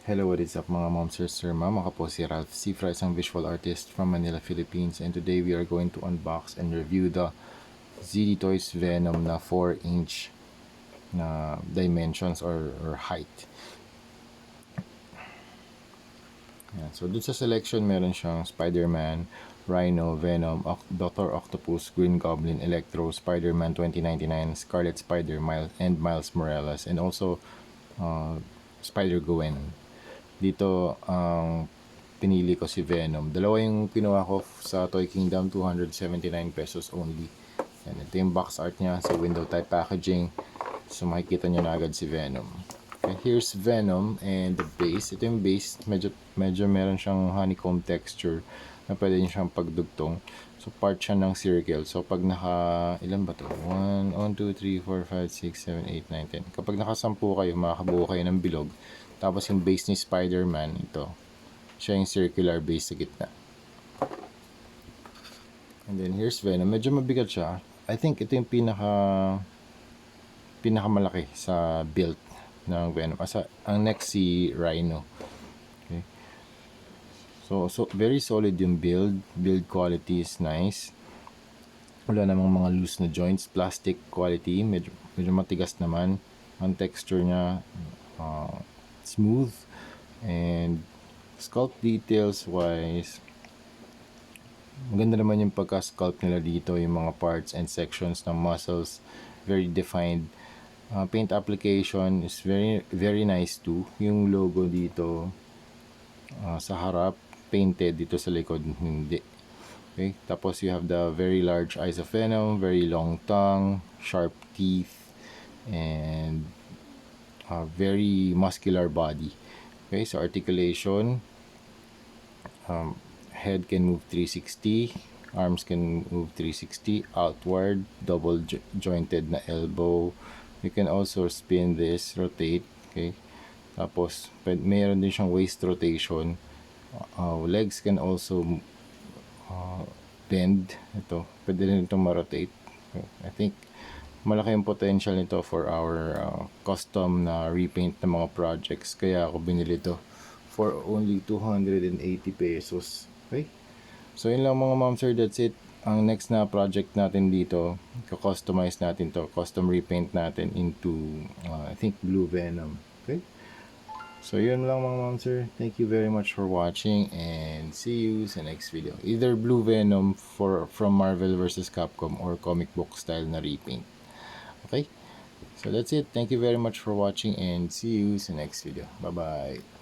Hello, what is up mga moms, sir, ma'am? Ako po si Ralph Cifra, isang visual artist from Manila, Philippines. And today we are going to unbox and review the ZD Toys Venom na 4-inch na dimensions or height. Yan. So dun sa selection, meron siyang Spider-Man, Rhino, Venom, Dr. Octopus, Green Goblin, Electro, Spider-Man 2099, Scarlet Spider, and Miles Morales. And also Spider-Gwen. Dito ang pinili ko si Venom. Dalawa yung kinuha ko sa Toy Kingdom, 279 pesos only. Yan, ito yung box art niya sa window type packaging. So makikita nyo na agad si Venom. Okay, here's Venom and the base. Ito yung base, medyo meron siyang honeycomb texture na pwede nyo siyang pagdugtong. So part siya ng circle. So pag ilan ba to? 1, 2, 3, 4, 5, 6, 7, 8, 9, 10. Kapag naka 10 kayo, makakabuo kayo ng bilog. Tapos yung base ni Spider-Man, ito. Siya yung circular base sa gitna. And then here's Venom. Medyo mabigat siya. I think ito yung pinakamalaki sa build ng Venom. Ang next si Rhino. Okay. So very solid yung build. Build quality is nice. Wala namang mga loose na joints. Plastic quality. Medyo matigas naman. Ang texture niya smooth, and sculpt details wise maganda naman yung pagka-sculpt nila dito, yung mga parts and sections ng muscles very defined. Paint application is very nice too. Yung logo dito sa harap painted, dito sa likod hindi. Okay, tapos you have the very large eyes of Venom, very long tongue, sharp teeth, and very muscular body. Okay, so articulation, head can move 360, arms can move 360 outward, double jointed na elbow. You can also spin this, rotate. Okay, tapos mayroon din siyang waist rotation. Legs can also bend. Ito, pwede rin itong ma-rotate. I think malaki yung potential nito for our custom na repaint na mga projects. Kaya ako binili to for only 280 pesos. Okay? So yun lang mga mom sir, that's it. Ang next na project natin dito, customize natin to, custom repaint natin into I think blue Venom. Okay? So yun lang mga mom sir. Thank you very much for watching and see you sa next video. Either blue Venom from Marvel vs. Capcom or comic book style na repaint. Okay, so that's it. Thank you very much for watching and see you in the next video. Bye bye.